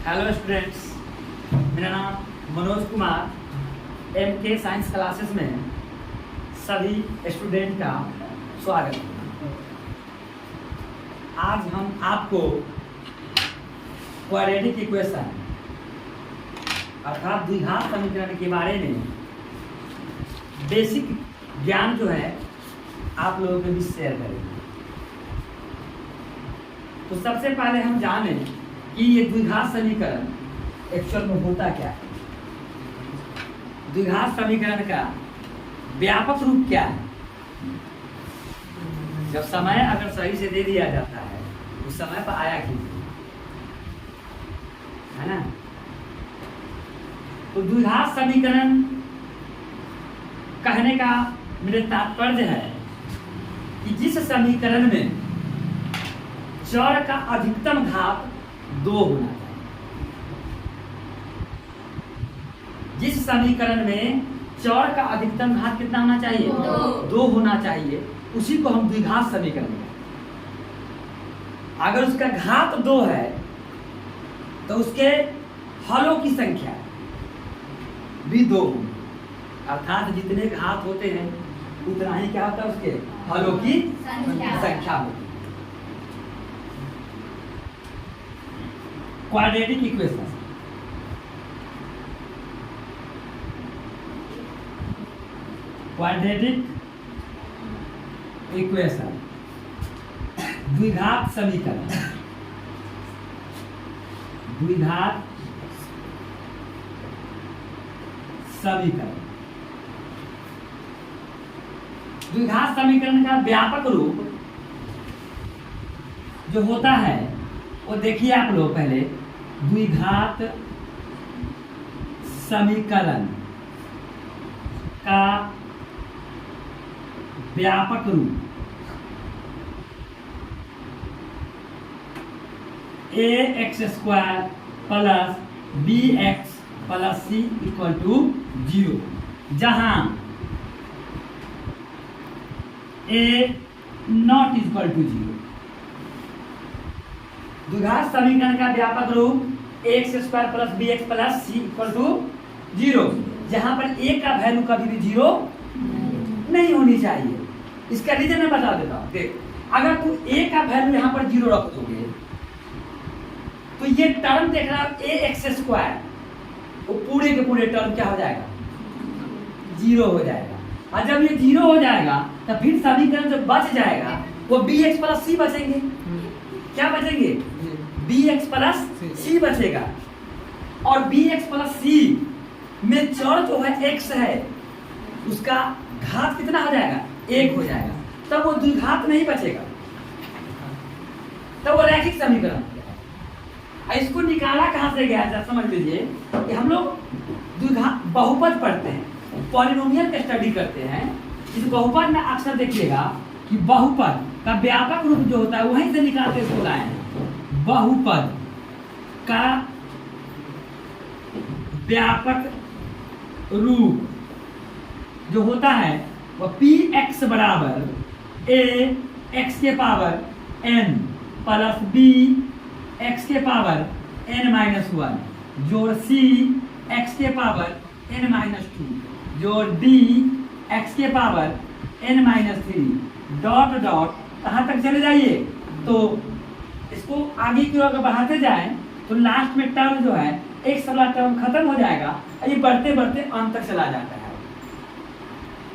Hello students, मेरा नाम Manoj Kumar. MK science classes में सभी स्टूडेंट का स्वागत है। आज हम आपको क्वाड्रेटिक इक्वेशन अर्थात द्विघात समीकरण के बारे में बेसिक ज्ञान जो है आप लोगों के बीच शेयर करेंगे। तो सबसे पहले हम जानें कि ये द्विघात समीकरण एक्चुअल में होता क्या है। द्विघात समीकरण का व्यापक रूप क्या है। जब समय अगर सही से दे दिया जाता है उस समय पर आया कीजिए, है ना। तो द्विघात समीकरण कहने का मेरा तात्पर्य है कि जिस समीकरण में चर का अधिकतम घात 2 होना चाहिए। जिस समीकरण में चर का अधिकतम घात कितना होना चाहिए? 2 होना चाहिए। उसी को हम द्विघात समीकरण कहते हैं। अगर उसका घात 2 है तो उसके हलों की संख्या भी 2 होगी, अर्थात जितने घात होते हैं उतना ही क्या होता है, उसके हलों की संख्या होती है। क्वाड्रेटिक इक्वेशन द्विघात समीकरण द्विघात समीकरण का व्यापक रूप जो होता है वो देखिए आप लोग। पहले द्विघात समीकरण का व्यापक रूप ax² plus bx plus c equal to 0, जहां a नॉट इक्वल टू 0। द्विघात समीकरण का व्यापक रूप ax² plus bx plus c equal to 0, जहां पर a का वैल्यू कभी भी 0 नहीं होनी चाहिए। इसका रीजन मैं बता देता हूं। देख, अगर तू a का वैल्यू यहां पर 0 रख दोगे तो ये टर्म देख रहा है ax², वो पूरे के पूरे टर्म क्या हो जाएगा? 0 हो जाएगा। और जब ये 0 हो जाएगा तो फिर समीकरण जो बच जाएगा वो bx प्लस c बचेंगे। क्या बचेंगे? bx प्लस c बचेगा। और bx प्लस c में चर जो है x है, उसका घात कितना हो जाएगा? 1 हो जाएगा। तब वो द्विघात नहीं बचेगा, तब वो रैखिक समीकरण। इसको निकाला कहां से गया था समझ लीजिए कि हम लोग द्विघात बहुपद पढ़ते हैं, पॉलिनोमियल का स्टडी करते हैं। इस बहुपद में अक्सर देखिएगा कि बहुपद का व्यापक रूप जो होता है वहीं से निकालते इसको लाए हैं। बहुपद का व्यापक रूप जो होता है वह px बराबर a x के power n plus b x के पावर n-1 जोड़ c x के पावर n-2 जोड़ d x के पावर n-3 डॉट डॉट कहाँ तक चले जाइए। तो इसको आगे की ओर बढ़ाते जाएं तो लास्ट में टर्म जो है x वाला टर्म खत्म हो जाएगा और ये बढ़ते बढ़ते अंत तक चला जाता है।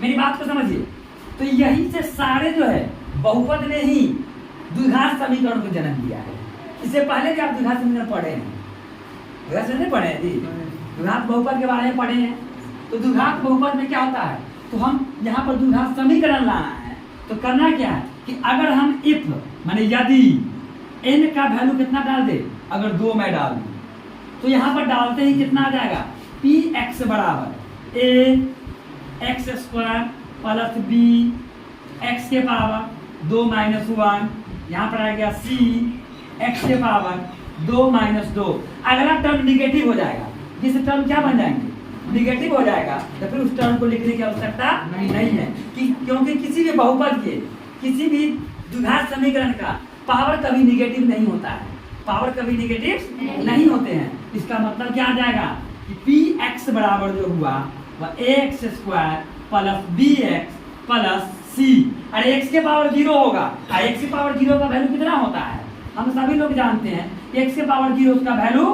मेरी बात को समझिए। तो यही से सारे जो है बहुपद ने ही द्विघात समीकरण को जन्म दिया है। इससे पहले भी आप द्विघात समीकरण पढ़े हैं, द्विघात समीकरण पढ़े हैं जी, द्विघात बहुपद के बारे में पढ़े हैं। तो द्विघात बहुपद में क्या होता है, तो हम यहाँ पर द्विघात समीकरण लाना है तो करना क्या है कि अगर हम इफ माने यदि n का वैल्यू कितना डाल दे, अगर 2 मैं डाल दूं तो यहाँ पर डालते ही कितना आ जाएगा? px बराबर a x² plus b x के पावर 2-1, यहाँ पर आ गया c x के पावर 2-2। अगला टर्म निगेटिव हो जाएगा। जिस टर्म क्या बन जाएंगे? निगेटिव हो जाएगा। तो फिर उस टर्म को लिखने की आवश्यकता नहीं है क्योंकि किसी भी बहुपद के, किसी भी द्विघात समीकरण का पावर कभी निगेटिव नहीं होता है। पावर कभी निगेटिव नहीं होते हैं। इसका मतलब क्या आ जाएगा कि पी एक्स बराबर जो हुआ वह a x square plus B x plus c. अरे एक्स के पावर 0 होगा, और एक्स के पावर 0 का वैल्यू कितना होता है हम सभी लोग जानते हैं। एक्स के पावर 0 उसका वैल्यू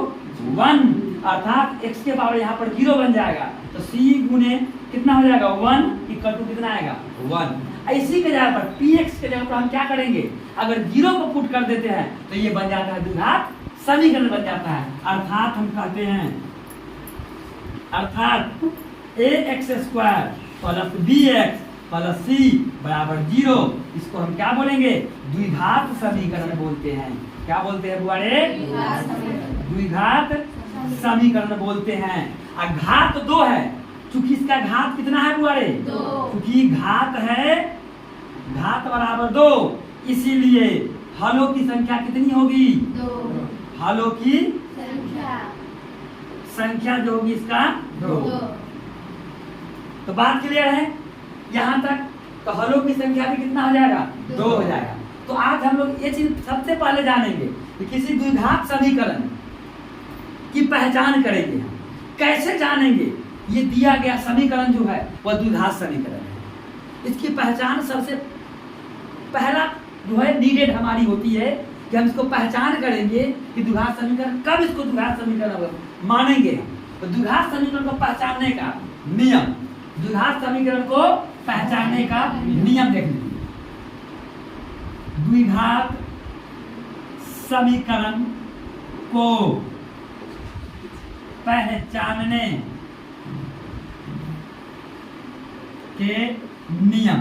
1, अर्थात एक्स के पावर यहाँ पर 0 बन जाएगा, तो सी गुने कितना हो जाएगा 1 इक्वल टू कितना आएगा 1। इसी के जगह पर पी एक्स के जगह पर हम क्या करेंगे, अगर 0 को पुट कर देते हैं तो ये बन जाता है द्विघात समीकरण बन जाता है। अर्थात हम कहते हैं, अर्थात a x square plus B x plus c बराबर 0। इसको हम क्या बोलेंगे, द्विघात समीकरण बोलते हैं। क्या बोलते हैं बुआरे, द्विघात समीकरण बोलते हैं। और घात 2 है, चूंकि इसका घात कितना है बुआरे, क्योंकि घात है, घात बराबर 2, इसीलिए हलों की संख्या कितनी होगी 2। हलों की संख्या जो होगी इसका 2। तो बात क्लियर है यहाँ तक। तो हलों की संख्या भी कितना हो जाएगा 2 हो जाएगा। तो आज हम लोग ये चीज सबसे पहले जानेंगे कि किसी द्विघात समीकरण की पहचान करेंगे। हम कैसे जानेंगे, ये दिया गया समीकरण जो है वह द्विघात समीकरण है। इसकी पहचान सबसे पहला जो है नीडेड हमारी होती है कि हम इसको पहचान करेंगे कि द्विघात समीकरण, कब इसको द्विघात समीकरण मानेंगे। तो द्विघात समीकरण को पहचानने का नियम, द्विघात समीकरण को पहचानने का नियम देख लीजिए। द्विघात समीकरण को पहचानने के नियम,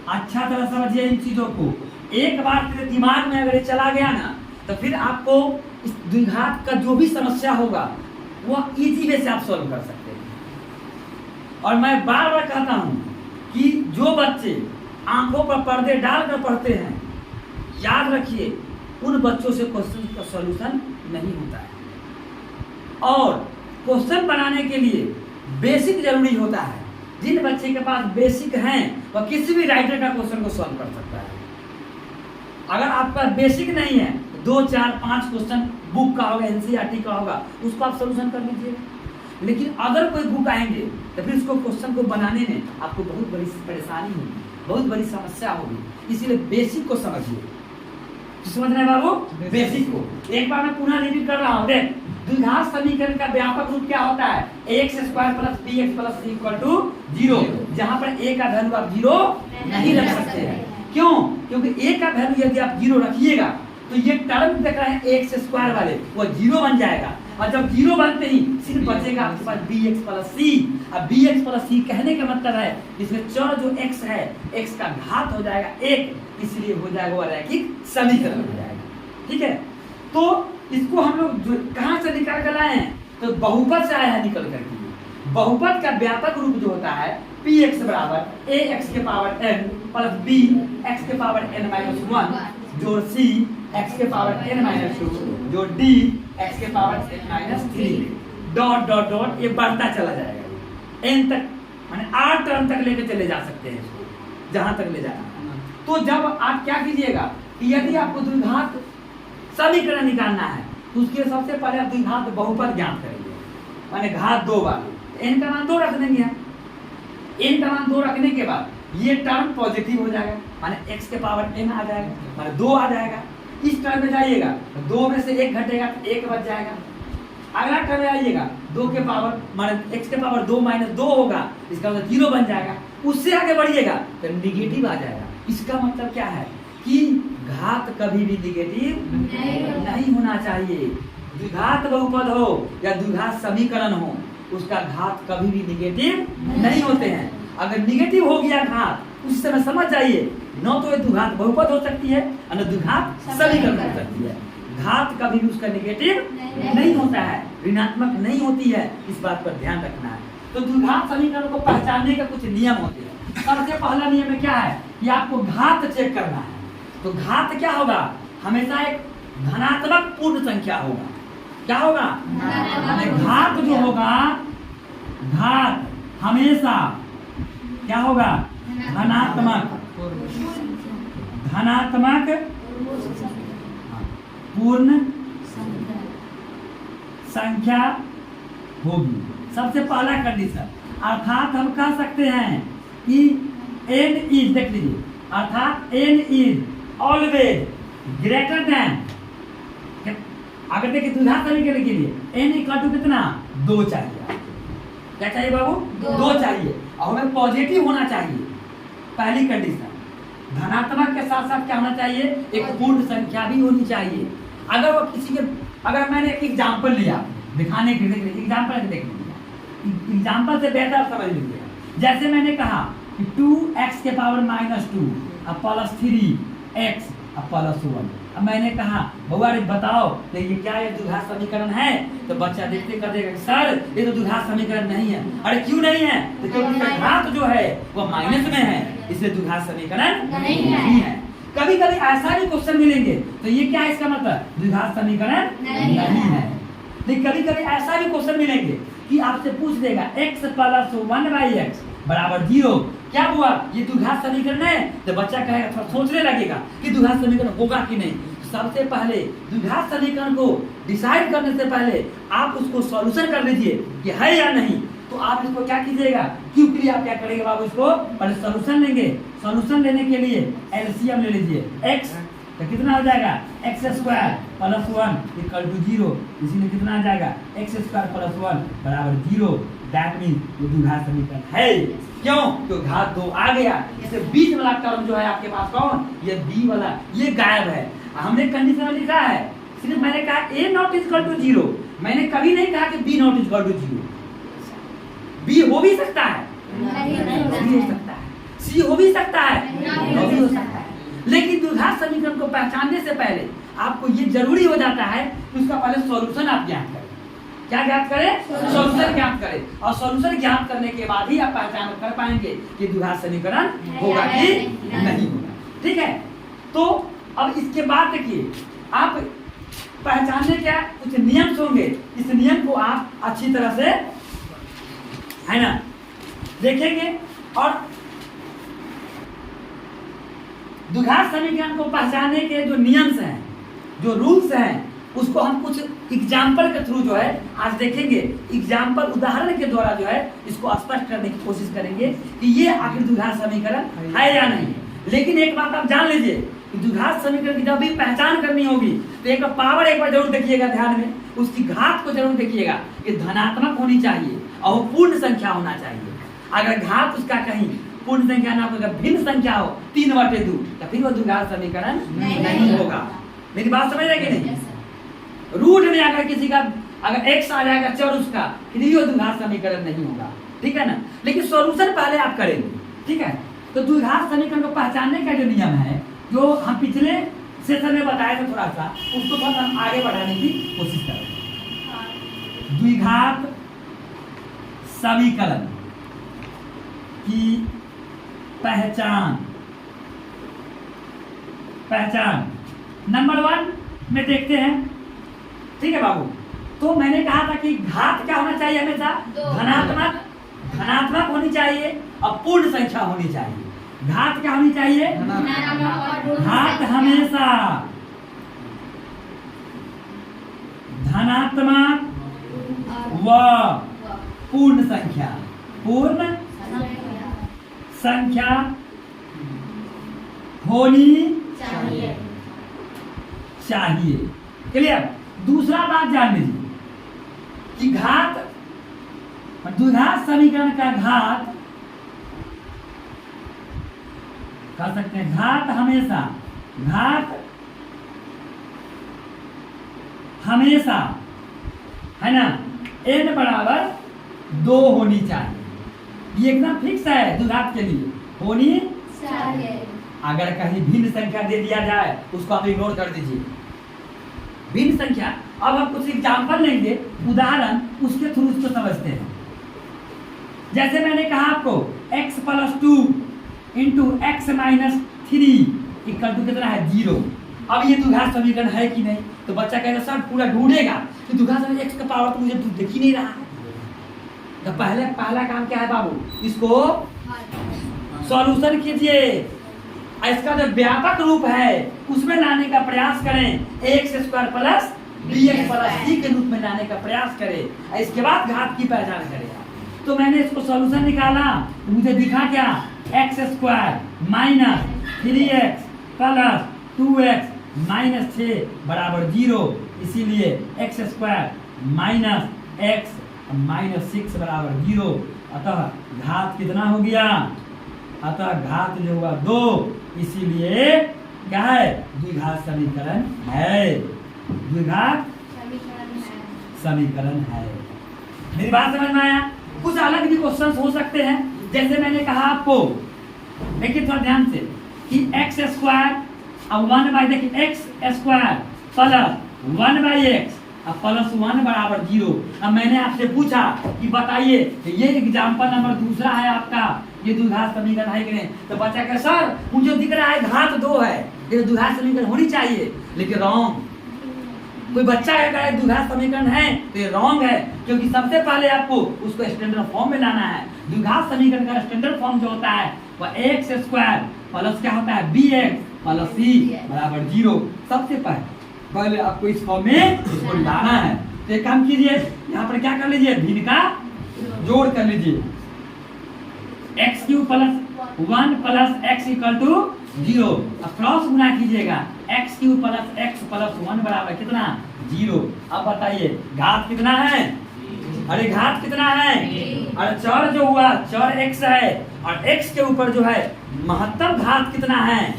अच्छा तरह समझिए इन चीजों को। एक बार तेरे दिमाग में अगर ये चला गया ना, तो फिर आपको इस द्विघात का जो भी समस्या होगा वो इजी वे से आप सॉल्व कर सकते हैं। और मैं बार बार कहता हूं कि जो बच्चे आंखों पर पर्दे डालकर पढ़ते हैं, याद रखिए उन बच्चों से क्वेश्चन का सॉल्यूशन नहीं होता है। और क्वेश्चन बनाने के लिए बेसिक जरूरी होता है। जिन बच्चे के पास बेसिक हैं वह किसी भी राइटर का क्वेश्चन को सॉल्व कर सकता है। अगर आपका बेसिक नहीं है, 2, 4, 5 क्वेश्चन बुक का होगा, एनसीईआरटी का होगा, उसको आप सोल्यूशन कर लीजिए। लेकिन अगर कोई बुक आएंगे तो फिर उसको क्वेश्चन को बनाने में आपको बहुत बड़ी परेशानी होगी, बहुत बड़ी समस्या होगी। इसीलिए बेसिक को समझिए। समझ रहे हैं बाबू, बेसिक को एक बार मैं पुनः रिपीट कर रहा हूँ। देख, द्विघात समीकरण का व्यापक रूप क्या होता है, X square plus B x plus C equal to 0, जहां पर ए का वैल्यू आप 0 नहीं रख सकते हैं। क्यों, क्योंकि ए का वैल्यू यदि आप 0 रखिएगा तो ये टर्म देख रहे हैं एक्स स्क्वायर वाले, वो 0 बन जाएगा। और जब 0 बनते ही सिर्फ बचेगा आपके पास बी एक्स प्लस सी। अब बी एक्स प्लस सी कहने का मतलब है इसमें चर जो एक्स है, एक्स का घात हो जाएगा 1, इसलिए हो जाएगा वो रैखिक समीकरण हो जाएगा। ठीक है, तो इसको हम लोग कहाँ से निकाल कर लाए हैं, तो बहुपद से आया है निकल करके। बहुपद का व्यापक रूप जो होता है पी एक्स बराबर ए एक्स के power n plus B X के पावर n माइनस 1 जोड़ सी एक्स के पावर n माइनस 2 जोड़ डी एक्स के power n minus 3 dot dot dot ये बढ़ता चला जाएगा n तक, माने 8 टर्म तक लेके चले जा सकते हैं इसको, जहां तक ले जाना। तो जब आप क्या कीजिएगा कि यदि आपको द्विघात समीकरण निकालना है तो उसके सबसे पहले आप द्विघात बहुपद ज्ञात करेंगे, माने घात 2 वाले n का मान 2 रख देंगे। n का मान 2 रखने के बाद ये टर्म पॉजिटिव हो जाएगा, माने x के पावर n आ जाएगा, माने 2 आ जाएगा। इस टर्म में जाइएगा 2 में से 1 घटेगा तो 1 बच जाएगा। अगला टर्म में आइएगा 2 के पावर माने x के पावर 2 माइनस 2 होगा, इसका मतलब 0 बन जाएगा। उससे आगे बढ़िएगा तो निगेटिव आ जाएगा। इसका मतलब क्या है कि घात कभी भी निगेटिव नहीं होना चाहिए। द्विघात बहुपद हो या द्विघात समीकरण हो, उसका घात कभी भी निगेटिव नहीं होते हैं। अगर निगेटिव हो गया घात, उस समय समझ जाइए न तो ये द्विघात बहुपद हो सकती है और न द्विघात समीकरण हो सकती है। घात कभी भी उसका निगेटिव नहीं होता है, ऋणात्मक नहीं होती है, इस बात पर ध्यान रखना है। तो द्विघात समीकरण को पहचानने का कुछ नियम होते हैं। सबसे पहला नियम में क्या है कि आपको घात चेक करना है। तो घात क्या होगा, हमेशा एक धनात्मक पूर्ण संख्या होगा। क्या होगा, घात जो होगा, घात हमेशा क्या होगा, धनात्मक पूर्ण संख्या होगी। सबसे पहला कंडीशन, अर्थात हम कह सकते हैं कि n इज, देख लीजिए, अर्थात n is always greater than, अगर देखिए द्विघात समीकरण के लिए n इक्वल टू कितना 2 चाहिए। क्या चाहिए बाबू? 2 चाहिए और हमें पॉजिटिव होना चाहिए। पहली कंडीशन, धनात्मक के साथ साथ क्या होना चाहिए? एक पूर्ण संख्या भी होनी चाहिए। अगर वो किसी के, अगर मैंने एक एग्जाम्पल लिया दिखाने के लिए, एग्जाम्पल देख लीजिए, एग्जाम्पल से बेहतर समझ लीजिए। जैसे मैंने कहा कि 2x के पावर -2 अब प्लस 3x अब प्लस 1। अब मैंने कहा बउआ रे बताओ तो ये क्या ये द्विघात समीकरण है? तो बच्चा देखते कर देगा सर ये तो द्विघात समीकरण नहीं है। अरे क्यों नहीं है? तो क्योंकि घात जो है वो माइनस में है, इसलिए द्विघात समीकरण नहीं है। कभी कभी ऐसा भी क्वेश्चन मिलेंगे तो ये क्या है इसका मतलब? द्विघात समीकरण नहीं है। लेकिन कभी कभी ऐसा भी क्वेश्चन मिलेंगे कि आपसे पूछ देगा x प्लस 1/x बराबर 0, क्या हुआ? ये द्विघात समीकरण है। तो बच्चा कहेगा, थोड़ा सोचने लगेगा कि द्विघात समीकरण होगा कि नहीं। सबसे पहले द्विघात समीकरण को डिसाइड करने से पहले आप उसको सॉल्यूशन कर लीजिए कि है या नहीं। तो आप इसको क्या कीजिएगा, क्यों के लिए आप क्या करेंगे बाबू, इसको पहले सॉल्यूशन लेंगे। सॉल्यूशन लेने के लिए एलसीएम ले लीजिए, x तो कितना हो जाएगा? x² प्लस 1 इक्वल टू 0, इसीलिए कितना आ जाएगा? x² प्लस 1 बराबर 0। दैट मीन ये द्विघात समीकरण है। क्यों? तो घात 2 आ गया। इससे बीच वाला टर्म जो है आपके पास कौन? ये b वाला, ये गायब है। हमने कंडीशन में लिखा है, सिर्फ मैंने कहा a नॉट इक्वल टू 0, मैंने कभी नहीं कहा कि b not equal to 0। b हो भी सकता है, नहीं हो सकता है, c हो भी सकता है, नहीं भी हो सकता है। लेकिन द्विघात समीकरण को पहचानने से पहले आपको ये जरूरी हो जाता है कि उसका पहले सॉल्यूशन आप ज्ञात करें। क्या ज्ञात करें? सॉल्यूशन ज्ञात करें। और सॉल्यूशन ज्ञात करने के बाद ही आप पहचान कर पाएंगे कि द्विघात समीकरण होगा कि नहीं होगा। ठीक है, तो अब इसके बाद देखिए, आप पहचानने क्या कुछ नियम होंगे, इस नियम को आप अच्छी तरह से, है ना, देखेंगे। और द्विघात समीकरण को पहचानने के जो नियम्स हैं, जो रूल्स हैं, उसको हम कुछ एग्जाम्पल के थ्रू जो है आज देखेंगे। एग्जाम्पल, उदाहरण के द्वारा जो है इसको स्पष्ट करने की कोशिश करेंगे कि ये आखिर द्विघात समीकरण है या नहीं। लेकिन एक बात आप जान लीजिए कि द्विघात समीकरण की जब भी पहचान करनी होगी तो एक पावर एक बार जरूर देखिएगा, ध्यान में उसकी घात को जरूर देखिएगा कि धनात्मक होनी चाहिए और पूर्ण संख्या होना चाहिए। अगर घात उसका कहीं पूर्ण संख्या ना होगा, भिन्न संख्या हो 3/2, तो फिर वो द्विघात समीकरण नहीं होगा। मेरी बात समझ रहे कि नहीं? रूट में अगर किसी का अगर x आ जाएगा चर उसका, फिर भी वो द्विघात समीकरण नहीं होगा। ठीक है ना? लेकिन सॉल्यूशन पहले आप करेंगे। ठीक है, तो द्विघात समीकरण को पहचानने का जो नियम है, जो हम पिछले सेशन में बताया था थोड़ा सा, उसको थोड़ा हम आगे बढ़ाने की कोशिश करेंगे। द्विघात समीकरण की पहचान नंबर 1 में देखते हैं। ठीक है बाबू, तो मैंने कहा था कि घात क्या होना चाहिए? हमेशा धनात्मक होनी चाहिए और पूर्ण संख्या होनी चाहिए। घात क्या होनी चाहिए? घात हमेशा धनात्मक व पूर्ण संख्या होनी चाहिए। क्लियर? दूसरा बात जान लीजिए कि द्विघात समीकरण का घात कह सकते हैं, घात हमेशा है ना n बराबर 2 होनी चाहिए। ये एकदम फिक्स है, द्विघात के लिए होनी चाहिए। अगर कहीं भिन्न संख्या दे दिया जाए उसको आप इग्नोर कर दीजिए। भिन्न संख्या, अब हम कुछ एग्जाम्पल लेंगे, उदाहरण, उसके थ्रू उसको समझते हैं। जैसे मैंने कहा आपको x + 2 × x - 3 इक्वल टू कितना है? 0। अब ये द्विघात समीकरण है कि नहीं? तो बच्चा कहेगा सर पूरा ढूंढेगा कि द्विघात समीकरण x का पावर तो मुझे दिख ही नहीं रहा है। तो पहला काम क्या है बाबू? इसको सॉल्यूशन कीजिए। और इसका जो व्यापक रूप है उसमें लाने का प्रयास करें, x square plus B x plus c के रूप में लाने का प्रयास करें और इसके बाद घात की पहचान करेगा। तो मैंने इसको सॉल्यूशन निकाला, मुझे दिखा क्या, x square minus 3x plus 2x minus 6 बराबर 0, इसीलिए x square minus x minus 6 बराबर 0। अतः घात कितना हो गया, अतः घात जो हुआ 2, इसीलिए क्या है, द्विघात समीकरण है, द्विघात समीकरण है। मेरी बात समझ में आया? कुछ अलग भी क्वेश्चंस हो सकते हैं, जैसे मैंने कहा आपको, देखिए थोड़ा ध्यान से कि एक्स स्क्वायर अब 1 बाई, देखिए x square plus 1 by x अब प्लस 1 बराबर 0। अब मैंने आपसे पूछा कि बताइए ये एग्जाम्पल नंबर दूसरा है आपका, ये द्विघात समीकरण है कि नहीं? तो बच्चा कहे सर मुझे दिख रहा है घात 2 है, ये द्विघात समीकरण होनी चाहिए, लेकिन रॉन्ग। कोई बच्चा अगर द्विघात समीकरण है तो ये रॉन्ग है, क्योंकि सबसे पहले आपको उसको स्टैंडर्ड फॉर्म में लाना है। द्विघात समीकरण का स्टैंडर्ड फॉर्म जो होता है वह एक्स स्क्वायर प्लस क्या होता है, बी एक्स प्लस सी बराबर 0। सबसे पहले आपको इस फॉर्म में इसको लाना है। तो एक काम कीजिए, यहाँ पर क्या कर लीजिए, भिन्न का जोड़ कर लीजिए, X cube plus 1 plus X equal to 0। अब क्रॉस गुना कीजिएगा, X cube plus X plus 1 बराबर कितना, 0। अब बताइए घात कितना है, अरे घात कितना है, अरे चर जो हुआ चर x है और x के ऊपर जो है महत्तम घात कितना है,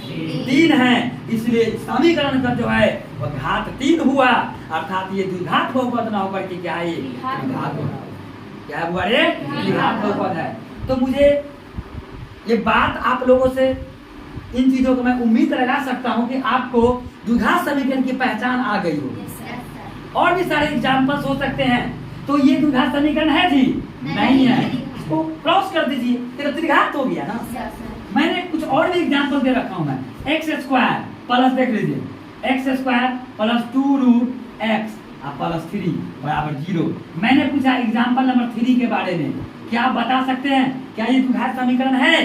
3 है, इसलिए समीकरण का जो है वह घात 3 हुआ, अर्थात ये द्विघात बहुपद न होकर के क्या है, ये द्विघात हुआ, क्या हुआ रे, द्विघात बहुपद है। तो मुझे ये बात आप लोगों से, इन चीजों को मैं उम्मीद लगा सकता हूँ कि आपको द्विघात समीकरण की पहचान आ गई हो। और भी सारे एग्जाम्पल्स हो सकते हैं। तो ये द्विघात समीकरण है जी, नहीं है, इसको क्रॉस कर दीजिए, तेरा त्रिघात हो गया ना। मैंने कुछ और भी एग्जाम्पल दे रखा हूँ मैं, एक्स स्क्वायर प्लस, देख लीजिए, X square plus 2 root X plus 3 बराबर 0। मैंने पूछा एग्जाम्पल नंबर 3 के बारे में, क्या आप बता सकते हैं क्या ये द्विघात समीकरण है?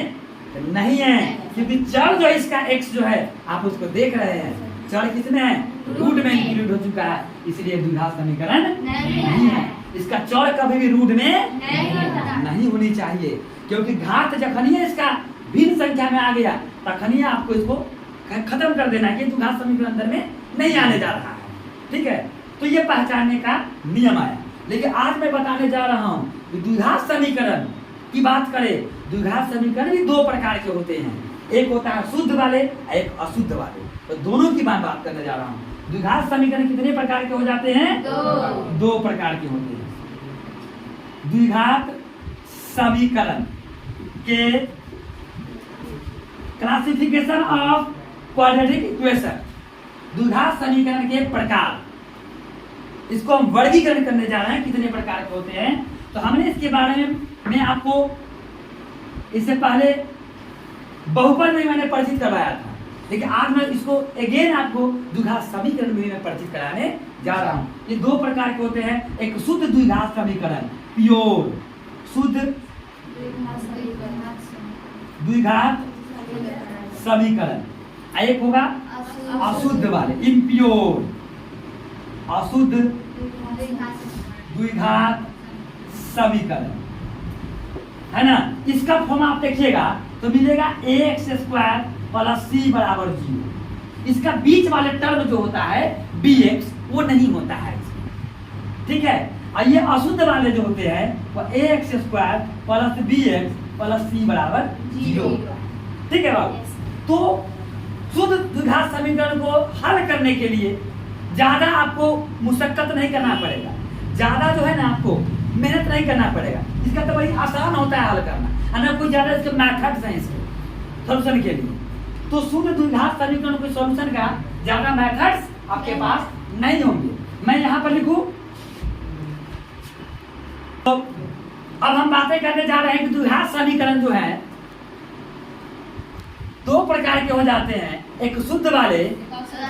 नहीं है, क्योंकि चर जो इसका x जो है आप उसको देख रहे हैं, चर कितने हैं, रूट में इंक्लूड हो चुका है, इसलिए द्विघात समीकरण नहीं है। इसका चर कभी भी रूट में नहीं होनी चाहिए, क्योंकि घात जखनिए इसका भिन्न संख्या में आ गया तखनिए आपको इसको खत्म कर देना है कि द्विघात समीकरण अंदर में नहीं आने जा रहा है। ठीक है, तो ये पहचानने का नियम आया। लेकिन आज मैं बताने जा रहा हूँ द्विघात समीकरण की बात करें, द्विघात समीकरण भी 2 प्रकार के होते हैं, एक होता है शुद्ध वाले, एक अशुद्ध वाले। तो दोनों की बात करने जा रहा हूँ। द्विघात समीकरण कितने प्रकार के हो जाते हैं, 2 प्रकार के होते हैं। द्विघात समीकरण के क्लासिफिकेशन ऑफ क्वाड्रेटिक इक्वेशन, द्विघात समीकरण के प्रकार, इसको हम वर्गीकरण करने जा रहे हैं, कितने प्रकार के होते हैं। तो हमने इसके बारे में आपको इससे पहले बहुपद में मैंने परिचित करवाया था, लेकिन आज मैं इसको अगेन आपको द्विघात समीकरण में मैं परिचित कराने जा रहा हूँ। ये 2 प्रकार के होते हैं, एक शुद्ध द्विघात समीकरण, प्योर शुद्ध द्विघात समीकरण, एक होगा अशुद्ध वाले, इम्प्योर अशुद्ध द्विघात समीकरण, है ना। इसका फॉर्म आप देखिएगा तो मिलेगा ax स्क्वायर प्लस सी बराबर 0। इसका बीच वाले टर्म जो होता है bx वो नहीं होता है, ठीक है। और ये अशुद्ध वाले जो होते हैं वो ax square plus bx plus c बराबर 0, ठीक है बाबू। तो शुद्ध द्विघात समीकरण को हल करने के लिए ज्यादा आपको मुशक्कत नहीं करना पड़ेगा, ज्यादा जो है ना आपको मेहनत नहीं करना पड़ेगा, इसका तो बड़ी आसान होता है हल करना, है ना। कोई ज्यादा इसके मैथड्स हैं इसके सॉल्यूशन के लिए। तो शुद्ध द्विघात समीकरण के सॉल्यूशन का ज्यादा मैथड्स आपके पास नहीं होंगे। मैं यहाँ पर लिखूं, तो अब हम बातें करने जा रहे हैं कि द्विघात समीकरण जो है 2 प्रकार के हो जाते हैं, एक शुद्ध वाले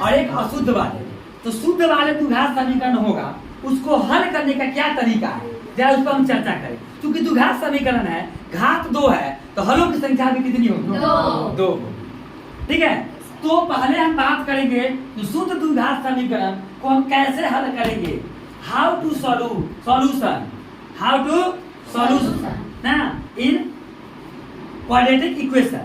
और एक अशुद्ध वाले। तो शुद्ध वाले द्विघात समीकरण होगा, उसको हल करने का क्या तरीका है, जरा उस पर हम चर्चा करें। क्योंकि द्विघात समीकरण है, घात 2 है, तो हलों की संख्या भी कितनी होगी, 2। ठीक है। तो पहले हम बात करेंगे कि शुद्ध द्विघात समीकरण को हम कैसे हल करेंगे, हाउ टू सॉल्यूशन ना इन क्वाड्रेटिक इक्वेशन।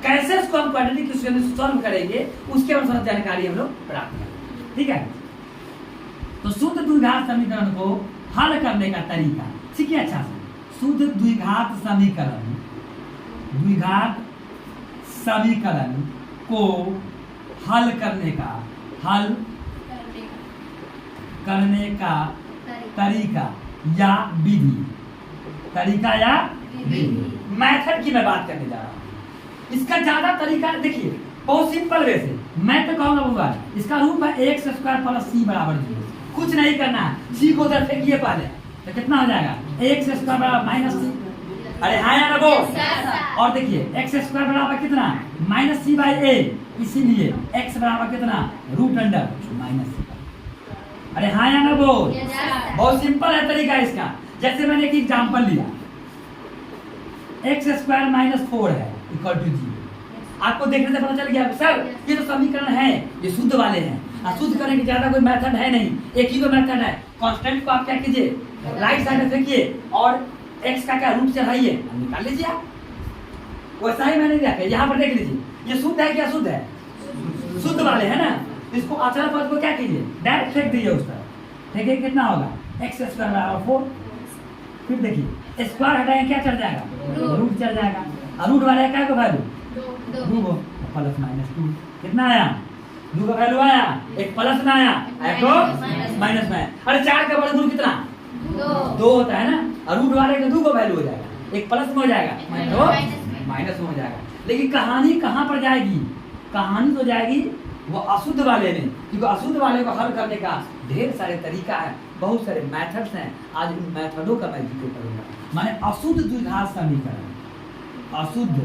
कैसे इसको हम क्वाड्रेटिक इक्वेशन सॉल्व करेंगे उसके अनुसार जानकारी हम लोग प्राप्त करेंगे, ठीक है। तो शुद्ध द्विघात समीकरण को हल करने का तरीका सीखिए अच्छा से। शुद्ध द्विघात समीकरण को हल करने का तरीका या विधि, मेथड की मैं बात करने जा रहा हूं। इसका ज्यादा तरीका देखिए, बहुत सिंपल वे से मैं तो कहूंगा इसका रूप है एक्स स्क्वायर प्लस सी बराबर 0। कुछ नहीं करना है, सी को उधर फेंकिए पहले, तो कितना हो जाएगा एक्स स्क्वायर बराबर माइनस सी। अरे हाँ या ना बोल। और देखिए एक्स स्क्वायर बराबर कितना माइनस सी बाई ए, इसीलिए एक्स बराबर कितना रूट अंडर माइनस सी। अरे हाँ या ना बोल। बहुत सिंपल है तरीका इसका। जैसे मैंने एक एग्जांपल लिया, एक्स स्क्वायर माइनस 4 है इक्वल टू 0। आपको देखने से पता चल गया सर ये तो समीकरण है, ये शुद्ध वाले हैं। अशुद्ध करने की ज्यादा कोई मेथड है नहीं, एक ही तो मेथड है। कांस्टेंट को आप क्या कीजिए, राइट साइड में फेंकिए और एक्स का क्या रूट चढ़ाइए, निकाल लीजिए आप। वैसा ही मैंने लिया, यहाँ पर देख लीजिए ये शुद्ध है क्या अशुद्ध है, शुद्ध वाले है ना। इसको अचल पद को क्या कीजिए, डायरेक्ट फेंक दीजिए उस तरफ। फेंके कितना होगा एक्स स्क्वायर बराबर 4। फिर देखिए स्क्वायर हटाएंगे क्या चढ़ जाएगा, रूट चढ़ जाएगा। और रूट वाले क्या को वैल्यू 2 प्लस माइनस 2 कितना आया, 2 का वैल्यू आया, एक प्लस में आया, एक माइनस में आया। अरे 4 का वर्गमूल कितना 2 होता है ना, और रूट वाले का 2 का वैल्यू हो जाएगा, एक प्लस में हो जाएगा, माइनस में हो जाएगा। लेकिन कहानी कहाँ पर जाएगी, कहानी तो जाएगी वो अशुद्ध वाले में, क्योंकि अशुद्ध वाले को हल करने का ढेर सारे तरीका है, बहुत सारे मेथड्स हैं। आज उन मेथडों का मैं जिक्र करूंगा। माने अशुद्ध द्विघात समीकरण, अशुद्ध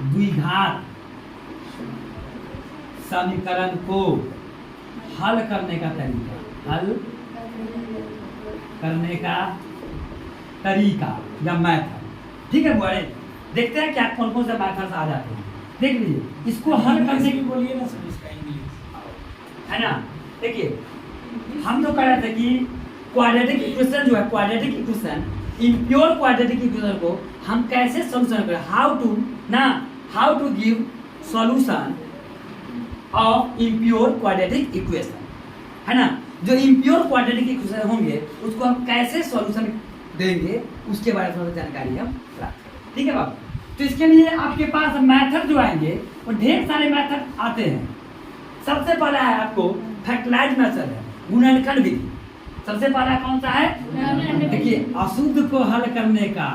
द्विघात समीकरण को हल करने का तरीका या मेथड, ठीक है बुआरे। देखते हैं क्या कौन कौन से मेथड्स आ जाते हैं, देख लीजिए। इसको हल करने की बोलिए ना सर, इसका इंग्लिश है ना। देखिए हम तो कह रहे थे कि क्वाड्रेटिक इक्वेशन जो है, quadratic equation, impure quadratic equation को हम कैसे सॉल्यूशन करें, how to give solution of impure quadratic equation, है ना। जो इम्प्योर क्वाड्रेटिक इक्वेशन होंगे उसको हम कैसे सॉल्यूशन देंगे उसके बारे में जानकारी हम प्राप्त, ठीक है बाबू। तो इसके लिए आपके पास मेथड जो आएंगे वो ढेर सारे मेथड आते हैं। सबसे पहला है आपको फैक्टराइज मेथड है, गुणनखंड विधि। सबसे पहला कौन सा है, देखिए अशुद्ध को हल करने का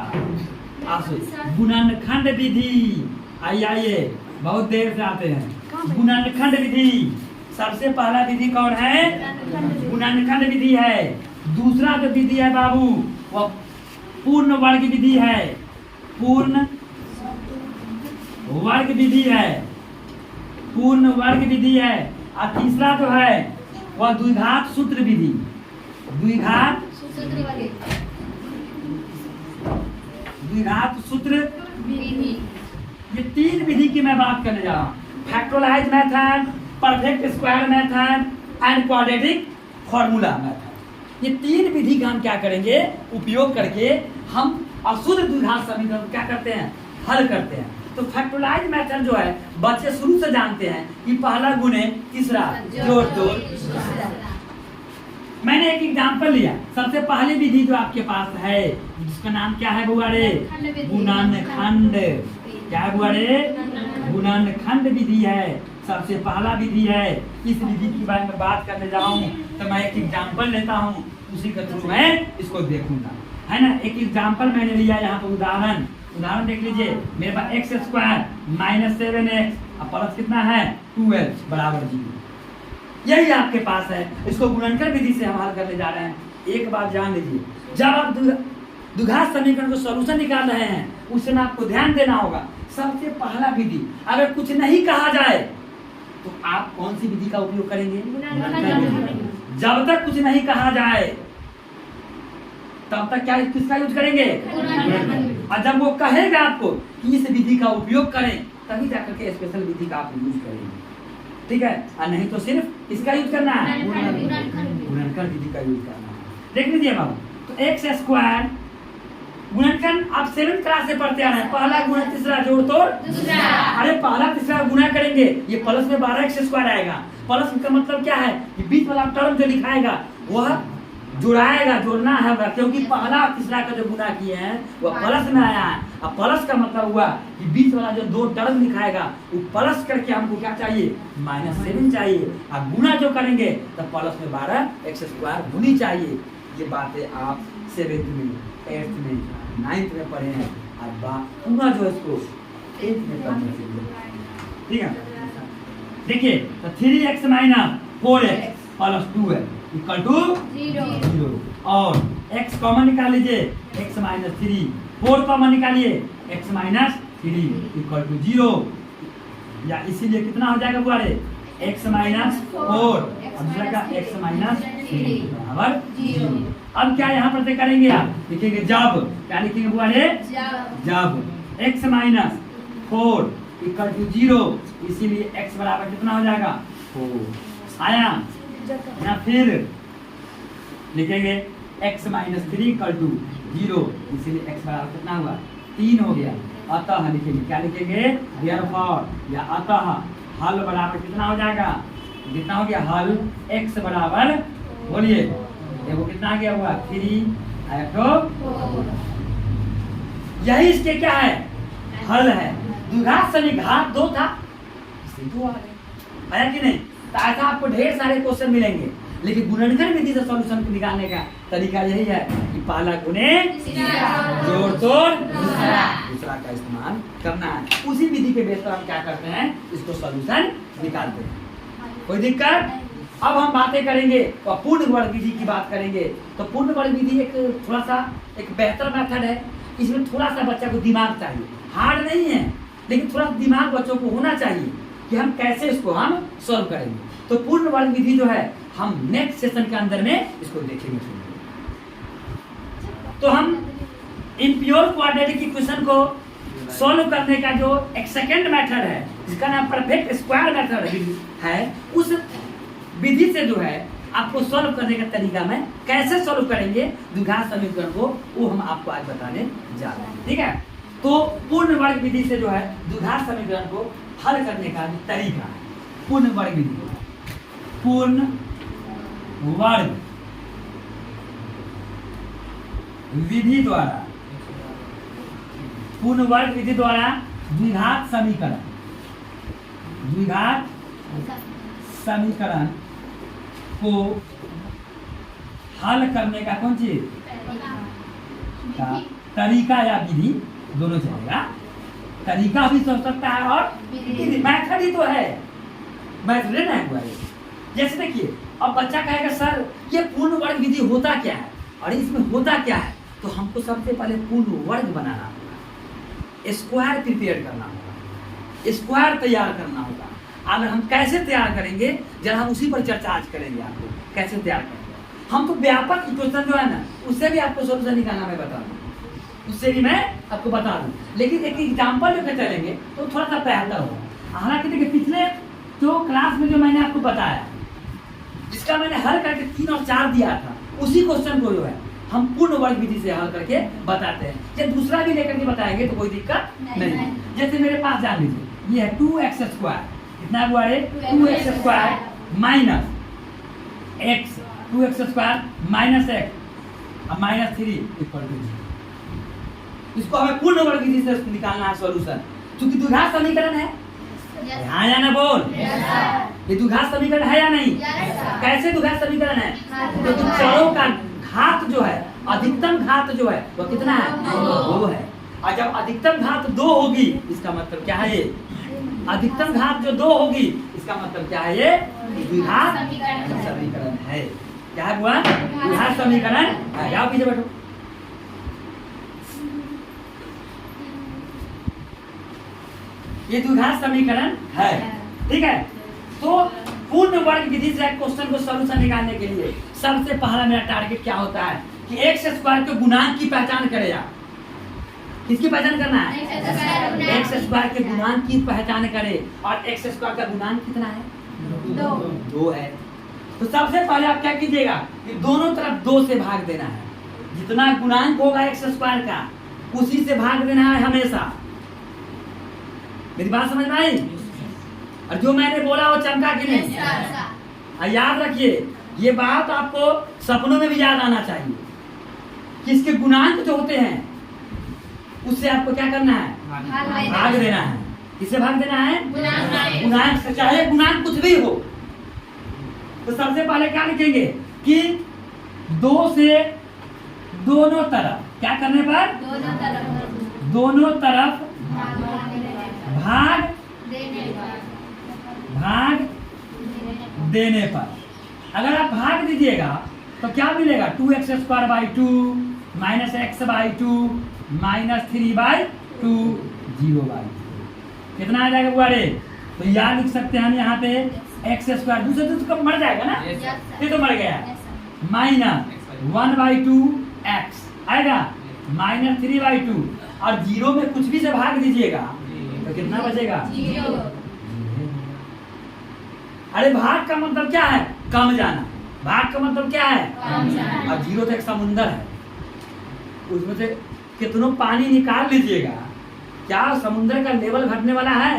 गुणनखंड विधि। आइए बहुत देर से आते हैं। गुणनखंड विधि सबसे पहला विधि कौन है, गुणनखंड विधि है। दूसरा जो विधि है बाबू वो पूर्ण वर्ग विधि है, पूर्ण वर्ग विधि है, पूर्ण वर्ग विधि है। और तीसरा जो है वह द्विघात सूत्र विधि, द्विघात सूत्र विधि। ये 3 विधि की मैं बात करने जा रहा हूँ। Factorise method, perfect square method and quadratic formula method. ये 3 विधि का हम क्या करेंगे, उपयोग करके हम अशुद्ध द्विघात समीकरण क्या करते हैं, हल करते हैं। तो फैक्टराइज मेथड जो है बच्चे शुरू से जानते हैं कि पहला गुणे तीसरा जोड़ दो। मैंने एक एग्जांपल लिया। सबसे पहली विधि जो आपके पास है जिसका नाम क्या है बुआरे, गुणनखंड। क्या है बुआरे, गुणनखंड विधि है, सबसे पहला विधि है। इस विधि की बारे में बात करने जाऊँ तो मैं एक एग्जांपल लेता हूँ, उसी के थ्रू मैं इसको देखूंगा, है ना। एक एग्जांपल मैंने लिया यहाँ पर, उदाहरण देख लीजिए। मेरे पास एक्स स्क्वायर माइनस 7x और प्लस कितना है 2x बराबर 0, यही आपके पास है। इसको गुणनखंड विधि से हम हल करने जा रहे हैं। एक बात जान लीजिए, जब आप द्विघात समीकरण को सॉल्यूशन निकाल रहे हैं उस समय आपको ध्यान देना होगा। सबसे पहला विधि, अगर कुछ नहीं कहा जाए तो आप कौन सी विधि का उपयोग करेंगे, जब तक कुछ नहीं कहा जाए तब तक क्या किसका यूज करेंगे, और जब वो कहेगा आपको कि इस विधि का उपयोग करें तभी जाकर के स्पेशल विधि का आप यूज करेंगे, ठीक है। और नहीं तो सिर्फ इसका यूज करना है, गुणनखंड विधि का यूज करना है। देख लीजिए बाबू, तो एक्स स्क्वायर गुणनखंड आप 7th क्लास से पढ़ते आ रहे हैं, पहला गुणा तीसरा जोड़ तोड़ दूसरा। अरे पहला तीसरा गुणा करेंगे, ये प्लस में 12x स्क्वायर आएगा। प्लस का मतलब क्या है कि बीच वाला टर्म जो लिखाएगा वह जुड़ाएगा, जोड़ना है, क्योंकि पहला तीसरा का जो गुना किए हैं वह प्लस में आया है। अब प्लस का मतलब हुआ कि बीच वाला जो दो टर्म लिखाएगा वो प्लस करके हमको क्या चाहिए, -7 चाहिए। अब गुना जो करेंगे तो प्लस में 12x स्क्वायर गुनी चाहिए। ये बातें आप 7th में, 8th में, 9th में पढ़े हैं। अब पूरा जो इसको 8th में पढ़ने चाहिए, ठीक है। देखिए तो 3x - 4x + 2 है इक्वल टू 0। और x कॉमन निकाल लीजिए, x - 3, 4 कॉमन निकालिए, x - 3 इक्वल टू 0। या इसीलिए कितना हो जाएगा बुआरे, x - 4 और दूसरा का x - 3 बराबर 0। अब क्या यहाँ पर करेंगे आप, लिखेंगे जब, क्या लिखेंगे बुआरे, जब x - 4 इक्वल टू 0, इसीलिए x बराबर कितना हो जाएगा, 4 आया। या फिर लिखेंगे x - 3 इक्वल टू 0, इसीलिए x बराबर कितना हुआ, 3 हो गया। अतः लिखेंगे, क्या लिखेंगे, देयरफॉर या अतः हल बराबर कितना हो जाएगा, कितना हो गया, हल x बराबर, बोलिए देखो कितना आ गया हुआ, 3 आया तो यही इसके क्या है, हल है। द्विघात समीघात 2 था, इससे 2 आ गए, आया कि नहीं। तो ऐसा आपको ढेर सारे क्वेश्चन मिलेंगे, लेकिन गुणनखंड विधि से सॉल्यूशन निकालने का तरीका यही है कि पहला गुणे जोड़ तोड़ दूसरा का इस्तेमाल करना है। उसी विधि के बेस पर हम क्या करते हैं, इसको सॉल्यूशन निकालते हैं। कोई दिक्कत। अब हम बातें करेंगे और पूर्ण वर्ग विधि की बात करेंगे। तो पूर्ण वर्ग विधि एक थोड़ा सा एक बेहतर मेथड है। इसमें थोड़ा सा बच्चा को दिमाग चाहिए, हार्ड नहीं है, लेकिन थोड़ा दिमाग बच्चों को होना चाहिए कि हम कैसे इसको हम सॉल्व करेंगे। तो पूर्ण वर्ग विधि जो है हम नेक्स्ट सेशन के अंदर में इसको देखेंगे। तो हम इम्प्योर क्वाड्रेटिक इक्वेशन को सॉल्व करने का जो एक सेकंड मेथड है, जिसका नाम परफेक्ट स्क्वायर मेथड है, उस विधि से जो है आपको सॉल्व करने का तरीका में कैसे सॉल्व करेंगे द्विघात समीकरण को, वो हम आपको आज बताने जा रहे हैं, ठीक है। तो पूर्ण वर्ग विधि से जो है द्विघात समीकरण को हल करने का तरीका है पूर्ण वर्ग विधि। पूर्ण वर्ग विधि द्वारा, पूर्ण वर्ग विधि द्वारा द्विघात समीकरण, द्विघात समीकरण को हल करने का कौन चीज का तरीका या विधि दोनों चलेगा। तरीका भी चल सकता है और मैथड ही तो है, मैथड है ना। जैसे देखिए अब बच्चा कहेगा सर ये पूर्ण वर्ग विधि होता क्या है और इसमें होता क्या है, तो हमको सबसे पहले पूर्ण वर्ग बनाना होगा, स्क्वायर प्रिपेयर करना होगा, स्क्वायर तैयार करना होगा। अगर हम कैसे तैयार करेंगे जरा हम उसी पर चर्चा आज करेंगे, आपको कैसे तैयार करेंगे। हम तो व्यापक इक्वेशन जो है ना उससे भी आपको सोल्यूशन निकालना मैं बता दूँ, उससे भी मैं आपको बता दूँ, लेकिन एक एग्जाम्पल लेकर चलेंगे तो थोड़ा सा बेहतर होगा। हालांकि देखिए पिछले जो क्लास में जो मैंने आपको बताया, जिसका मैंने हल करके 3 और 4 दिया था, उसी क्वेश्चन को जो है हम पूर्ण वर्ग विधि से हल करके बताते हैं। जब दूसरा भी लेकर के बताएंगे तो कोई दिक्कत नहीं। जैसे मेरे पास जान लीजिए ये है 2x स्क्वायर, कितना हुआ है 2x square minus x, 2x square minus x अब -3 इक्वल टू 0। इसको हमें पूर्ण वर्ग विधि से निकालना है सॉल्यूशन, क्योंकि द्विघात समीकरण है। हाँ या ना बोल, ये द्विघात समीकरण है या नहीं? कैसे द्विघात समीकरण है? तो चरों का घात जो है, अधिकतम घात जो है वो कितना है 2 है। और जब अधिकतम घात 2 होगी इसका मतलब क्या है, अधिकतम घात जो 2 होगी इसका मतलब क्या है, ये द्विघात समीकरण है। क्या है हुआ, द्विघात समीकरण। जाओ पीछे बैठो। ये द्विघात समीकरण है, ठीक है। तो पूर्ण वर्ग विधि से क्वेश्चन को सॉल्यूशन निकालने के लिए सबसे पहला मेरा टारगेट क्या होता है कि x स्क्वायर के गुणांक की पहचान करें आप। किसकी पहचान करना है? एक्स स्क्वायर के गुणांक की पहचान करे। और एक्स स्क्वायर का गुणांक कितना है? 2 है। तो सबसे पहले आप क्या कीजिएगा कि दोनों तरफ 2 से भाग देना है। जितना गुणांक होगा एक्स स्क्वायर का उसी से भाग देना है हमेशा। मेरी बात समझ में आई? और जो मैंने बोला वो चमका कि नहीं? और याद रखिए ये बात आपको सपनों में भी याद आना चाहिए कि इसके गुणांक जो होते हैं उससे आपको क्या करना है? भाग देना है। किससे भाग देना है? गुणांक से, चाहे गुणांक कुछ भी हो। तो सबसे पहले क्या लिखेंगे कि 2 से दोनों तरफ क्या करने पर? दोनों तरफ भाग देने पर। अगर आप भाग दीजिएगा तो क्या मिलेगा? 2x square by 2 minus x by 2 minus 3/2 0/2। कितना आ जाएगा बुआरे? तो यहाँ लिख सकते हैं हम यहाँ पे एक्स स्क्वायर दूसरे तो कब मर जाएगा ना? ये तो मर गया। माइनस 1/2 एक्स आएगा माइनस 3/2 और 0 में कुछ भी से भाग दीजिएगा तो कितना बचेगा? 0। अरे भाग का मतलब क्या है? कम जाना। भाग का मतलब क्या है? कम जाना। और 0 तो एक समुंदर है, उसमें से कितनों पानी निकाल लीजिएगा, क्या समुद्र का लेवल घटने वाला है?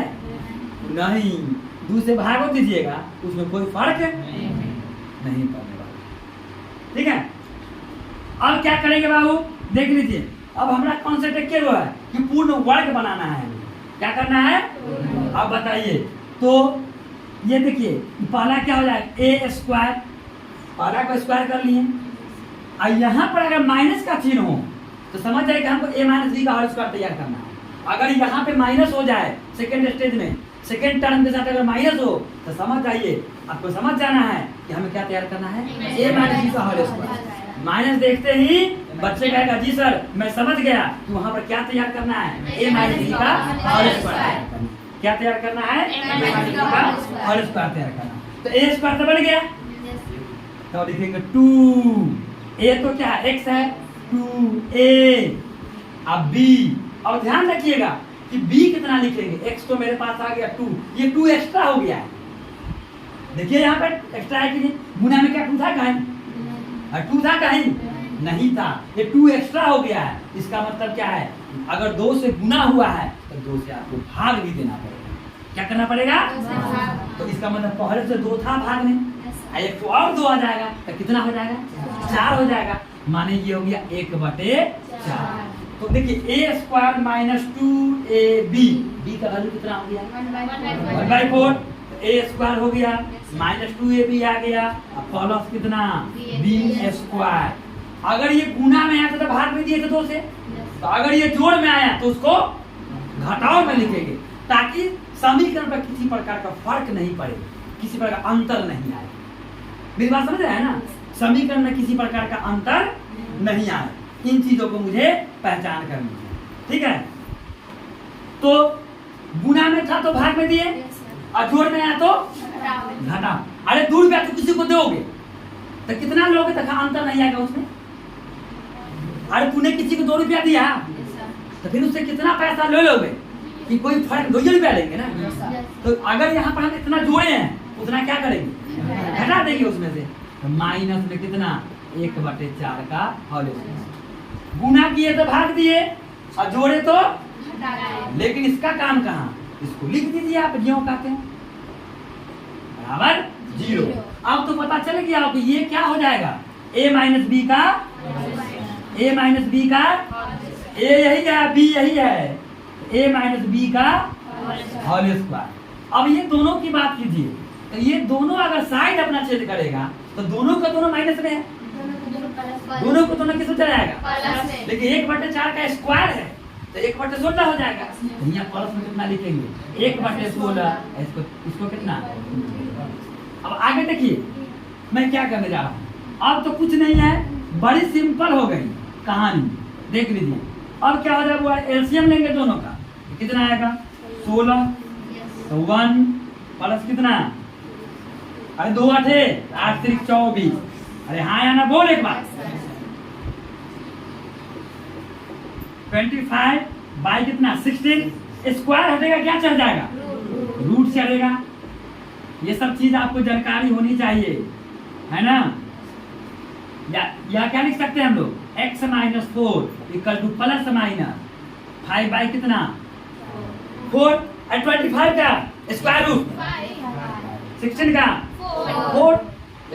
नहीं। 2 से भाग दीजिएगा उसमें कोई फर्क नहीं पड़ने वाला। ठीक है। अब क्या करेंगे बाबू? देख लीजिए, अब हमारा कॉन्सेप्ट क्या हुआ है कि पूर्ण वर्ग बनाना है। क्या करना है? अब बताइए। तो ये देखिए पहला क्या हो जाएगा? ए स्क्वायर, पहला को स्क्वायर कर लिए और यहाँ पर अगर माइनस का चिन्ह हो तो समझ जाए कि हमको ए माइनस बी का होल स्क्वायर तैयार करना है। अगर यहाँ पे माइनस हो जाए सेकेंड स्टेज में, सेकेंड टर्म के साथ अगर माइनस हो तो समझ जाइए आपको समझ जाना है कि हमें क्या तैयार करना है? ए माइनस बी का होल स्क्वायर। माइनस देखते ही बच्चे कहेगा जी सर मैं समझ गया कि वहाँ पर क्या तैयार करना है? ए माइनस बी का होल स्क्वायर। क्या तैयार करना है? ए माइनस बी का होल स्क्वायर तैयार करना। तो ए स्क्वायर तो बन गया, तो लिखेंगे 2 ए तो क्या है? एक्स है 2a। अब b, और ध्यान रखिएगा कि b कितना लिखेंगे? x तो मेरे पास आ गया 2, ये 2 एक्स्ट्रा हो गया है। देखिए यहाँ पर एक्स्ट्रा है कि नहीं? गुना में क्या 2 था कहीं? 2 था कहीं? नहीं था, ये 2 एक्स्ट्रा हो गया है। इसका मतलब क्या है? अगर 2 से गुना हुआ है तो 2 से आपको भाग भी देना पड़ेगा। क्या करना पड़ेगा? तो इसका मतलब पहले से 2 था भाग में, एक तो और 2 आ जाएगा तो कितना हो जाएगा? 4 हो जाएगा। माने ये हो गया 1/4। तो देखिए ए स्क्वायर माइनस 2ab, b का वैल्यू कितना हो गया? 1/4। ए स्क्वायर हो गया माइनस 2ab आ गया, अब प्लस कितना? b square. अगर ये गुना में आया तो भाग में दिए थे 2 से, तो अगर ये जोड़ में आया तो उसको घटाव में लिखेंगे ताकि समीकरण पर किसी प्रकार का फर्क नहीं पड़े, किसी प्रकार का अंतर नहीं आए। मेरी बात समझ रहे हैं ना? समीकरण में किसी प्रकार का अंतर नहीं आए, इन चीजों को मुझे पहचान करनी है। ठीक है। तो गुना में था तो भाग में दिए और जोड़ में आया तो घटा। अरे 2 रुपया तो किसी को दोगे तो कितना लोगे तक अंतर नहीं आएगा उसमें। अरे तूने किसी को 2 रुपया दिया तो फिर उससे कितना पैसा ले लोगे कि कोई फर्क 2 रुपया लेंगे ना। तो अगर यहाँ पर हम इतना जोड़े हैं उतना क्या करेंगे? घटा देंगे उसमें से। तो माइनस में कितना? 1/4 का होल स्क्वायर। गुना किए तो भाग दिए और जोड़े तो, लेकिन इसका काम कहाँ? इसको लिख दीजिए आप ज्यों कहते हैं बराबर 0। अब तो पता चल गया कि ये क्या हो जाएगा? a माइनस बी का, a माइनस बी का, a यही है b यही है, a माइनस बी का होल स्क्वायर। अब ये दोनों की बात कीजिए तो ये दोनों अगर साइड अपना चेंज करेगा तो दोनों का दोनों माइनस में है, दोनों को दोनों किस चला जाएगा? लेकिन 1/4 का स्क्वायर है तो 1/16 हो जाएगा। तो यहाँ प्लस में कितना लिखेंगे? 1/16। इसको कितना? अब आगे देखिए मैं क्या करने जा रहा हूँ। अब तो कुछ नहीं है, बड़ी सिंपल हो गई कहानी, देख लीजिए। अब क्या हो जाएगा? एलसीएम लेंगे दोनों का, कितना आएगा? 16। तो 1 प्लस कितना? अरे 2 8 8 3 24। अरे हाँ या ना बोल एक बार। 25 बाई कितना 16, स्क्वायर हटेगा क्या चढ़ जाएगा, रूट चढ़ेगा। ये सब चीज आपको जानकारी होनी चाहिए, है ना। या क्या लिख सकते हैं हम लोग, x minus 4 equal two plus minus 5 by कितना 4 और 25 का स्क्वायर रूट 16 का 4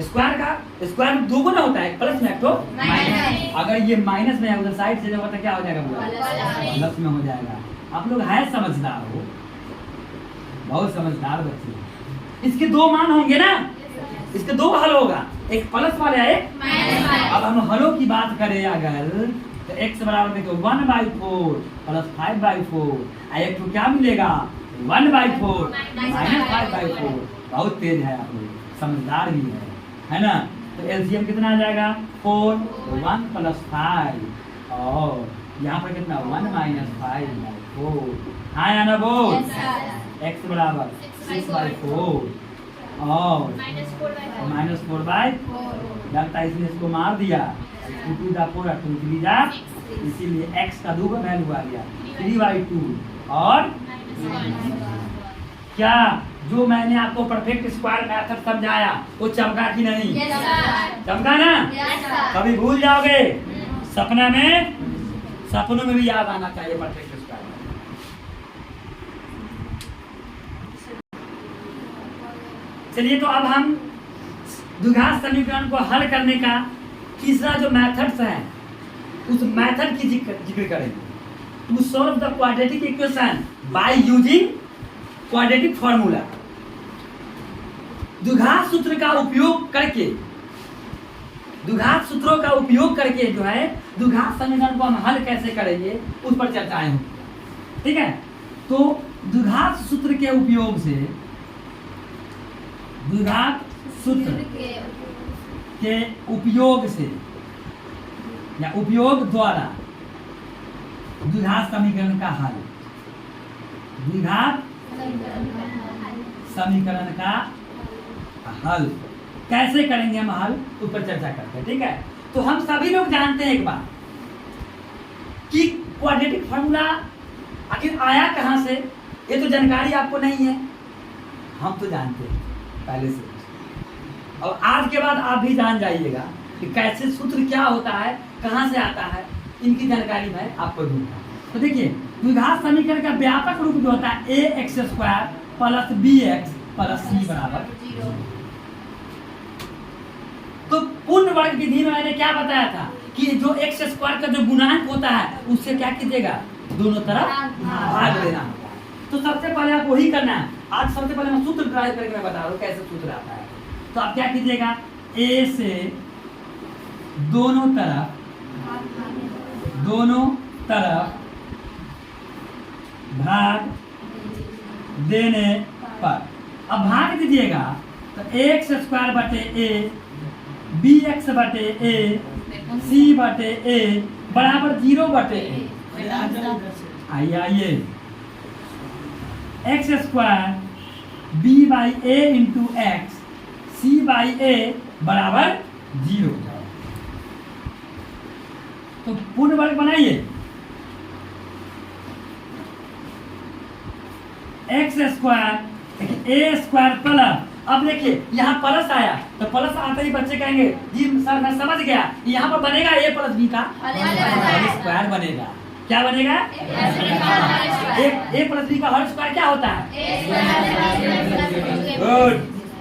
स्क्वायर का स्क्वायर रूट दो गुना होता है, प्लस में एक तो माइनस। अगर ये माइनस में है उधर साइड से जब होता क्या हो जाएगा, प्लस में हो जाएगा। आप लोग है समझदार हो, बहुत समझदार बच्चे। इसके दो मान होंगे ना, इसके दो हल होगा, एक प्लस वाले है एक माइनस वाले। अब हम हलों की बात करें अगर तो x बराबर देखो 1/4 प्लस 5/4, एक तो क्या मिलेगा 1/4 माइनस 5/4। बहुत तेज है आप लोग, समझदार भी है ना। तो एलसीएम कितना आ जाएगा 4, 1 प्लस 5 और यहाँ पर कितना 1 माइनस 5/4। हाँ या ना बोल, x बराबर 6/4 और -4/4 लगता है इसने इसको मार दिया 2 to the 4 2 3 जा, इसीलिए x का दूसरा वैल्यू आ गया 3/2। और क्या जो मैंने आपको परफेक्ट स्क्वायर मेथड समझाया वो चमका कि नहीं? चमका ना? कभी भूल जाओगे सपना में, सपनों में भी याद आना चाहिए परफेक्ट स्क्वायर। चलिए तो अब हम द्विघात समीकरण को हल करने का तीसरा जो मेथड्स है उस मेथड की जिक्र करेंगे। To solve the quadratic equation by using quadratic formula. द्विघात सूत्र का उपयोग करके, द्विघात सूत्रों का उपयोग करके जो है द्विघात समीकरण को हम हल कैसे करेंगे उस पर चर्चाएं होंगी। ठीक है, तो द्विघात सूत्र के उपयोग से, द्विघात सूत्र के उपयोग से या उपयोग द्वारा द्विघात समीकरण का हल, द्विघात समीकरण का हल कैसे करेंगे हम हल उस पर चर्चा करते हैं। ठीक है, तो हम सभी लोग जानते हैं एक बात कि क्वाड्रेटिक फॉर्मूला आखिर आया कहां से, ये तो जानकारी आपको नहीं है, हम तो जानते हैं पहले से। और आज के बाद आप भी जान जाइएगा कि कैसे सूत्र क्या होता है, कहां से आता है, इनकी जानकारी मैं आपको दूंगा। तो देखिए द्विघात समीकरण का व्यापक रूप जो होता है ax² plus bx plus c बराबर 0। तो पूर्ण वर्ग विधि में मैंने क्या बताया था कि जो x² का जो गुणांक होता है उससे क्या कीजिएगा, दोनों तरफ भाग लेना। तो सबसे पहले आप वही करना है। आज सबसे पहले मैं सूत्र ड्राइव करके मैं बता रहा हूँ कैसे सूत्र आता है। तो आप क्या कीजिएगा, a से दोनों तरफ भाग देने पर, अब भाग दीजिएगा तो ax² बटे a, bx बटे a, c बटे a बराबर 0 बटे a। आइए x² b by a into x c by a बराबर 0। तो पूर्ण वर्ग बनाइए, x² a² प्लस, अब देखिए यहाँ प्लस आया तो प्लस आते ही बच्चे कहेंगे जी सर मैं समझ गया, यहाँ पर बनेगा a प्लस b का स्क्वायर बनेगा। क्या बनेगा, a प्लस b का होल स्क्वायर क्या होता है, good,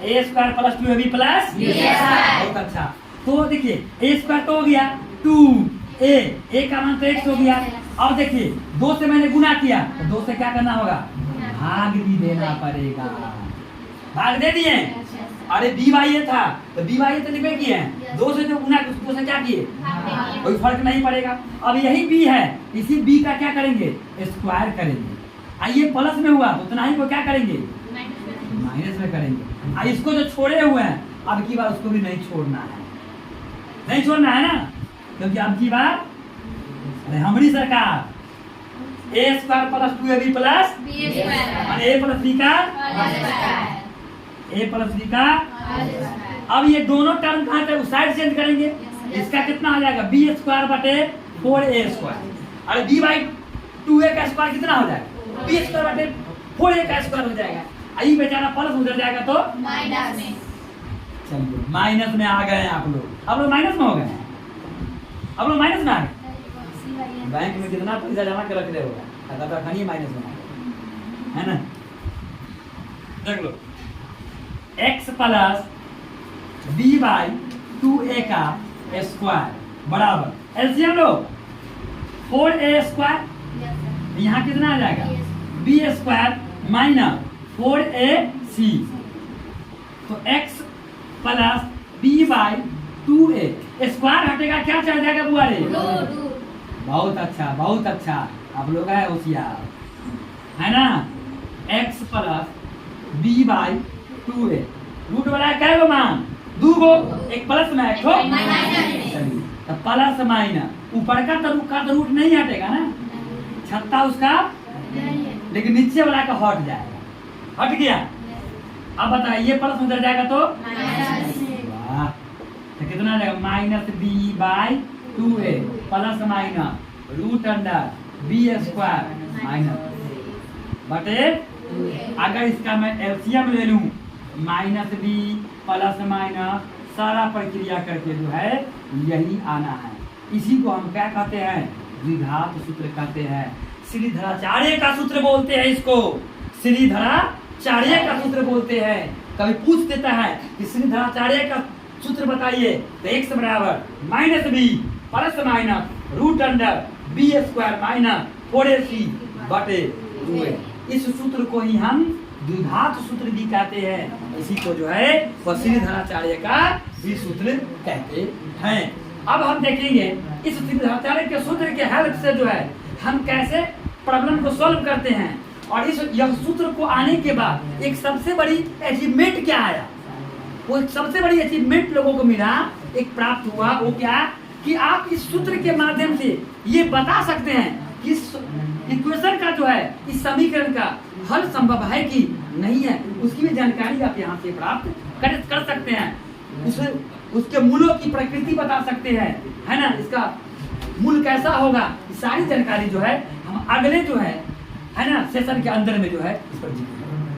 a² plus 2ab plus, बहुत अच्छा। तो देखिए a² तो हो गया 2a का मान तो x हो गया। अब देखिए 2 से मैंने गुना किया तो 2 से क्या करना होगा, भाग भी देना पड़ेगा। भाग दे दिए, अरे b बाई ए था तो b बाई ए तो लिखे किए हैं, 2 से जो गुना 2 से क्या किए, कोई फर्क नहीं पड़ेगा। अब यही b है, इसी b का क्या करेंगे, स्क्वायर करेंगे। आइए प्लस में हुआ तो उतना ही को क्या करेंगे, माइनस में करेंगे। इसको जो छोड़े हुए हैं अब की बार उसको भी नहीं छोड़ना है, नहीं छोड़ना है ना, क्योंकि अब की बार हमारी सरकार a² plus 2ab plus a plus b का, a प्लस b का। अब ये दोनों टर्म कहाँ पे साइड चेंज करेंगे, इसका कितना आ जाएगा b² बटे 4a²। अरे b बाई 2a का स्क्वायर कितना हो जाएगा, b स्क्वायर बटे 4a का स्क्वायर हो जाएगा। आई बेचारा प्लस उधर जाएगा तो माइनस में। चलिए माइनस में आ गए आप लोग माइनस में हो गए, आप लोग माइनस में आ गए। बैंक में कितना पैसा जमा कर रख रहे होगा, खाता तो खानी माइनस में आ गए, है ना। देख लो x plus b by 2a का स्क्वायर बराबर एलसीएम लो 4a स्क्वायर, यहाँ कितना आ जाएगा b स्क्वायर माइनस 4ac, तो x plus b by 2a, square हटेगा क्या चल जाएगा बुआ रे, बहुत अच्छा आप लोग है होशियार, है ना। x plus b by 2a, root वाला क्या गो मान 2 गो, एक प्लस में एक हो चलिए, तो प्लस माइनस ऊपर का तो रूट नहीं हटेगा ना, छत्ता उसका, लेकिन नीचे वाला का हट जाएगा, हट गया। अब बताइए प्लस उधर जाएगा तो वाह, तो कितना जाएगा minus b by 2a plus minus root under b square minus बटे, अगर इसका मैं एलसीएम ले लूं माइनस b प्लस माइनस सारा प्रक्रिया करके जो है यही आना है। इसी को हम क्या कहते हैं, द्विघात सूत्र कहते हैं। श्रीधराचार्य का सूत्र बोलते हैं इसको, श्रीधराचार्य का सूत्र बोलते हैं। कभी पूछ देता है कि श्रीधराचार्य का सूत्र बताइए, तो x बराबर minus b plus minus root under b square minus 4ac बटे 2a। इस सूत्र को ही हम द्विघात सूत्र भी कहते हैं। इसी को जो है वह श्रीधराचार्य का भी सूत्र कहते हैं। अब हम देखेंगे इस श्रीधराचार्य के सूत्र के हेल्प से जो है हम कैसे प्रॉब्लम को सॉल्व करते हैं। और इस यह सूत्र को आने के बाद एक सबसे बड़ी अचीवमेंट क्या आया, वो सबसे बड़ी अचीवमेंट लोगों को मिला, एक प्राप्त हुआ, वो क्या कि आप इस सूत्र के माध्यम से ये बता सकते हैं कि इस इक्वेशन का जो है, इस समीकरण का हल संभव है कि नहीं है, उसकी भी जानकारी आप यहाँ से प्राप्त कर सकते हैं। उसके मूलों की प्रकृति बता सकते हैं, है ना, इसका मूल कैसा होगा, सारी जानकारी जो है हम अगले जो है ना सेशन के अंदर में जो है इस पर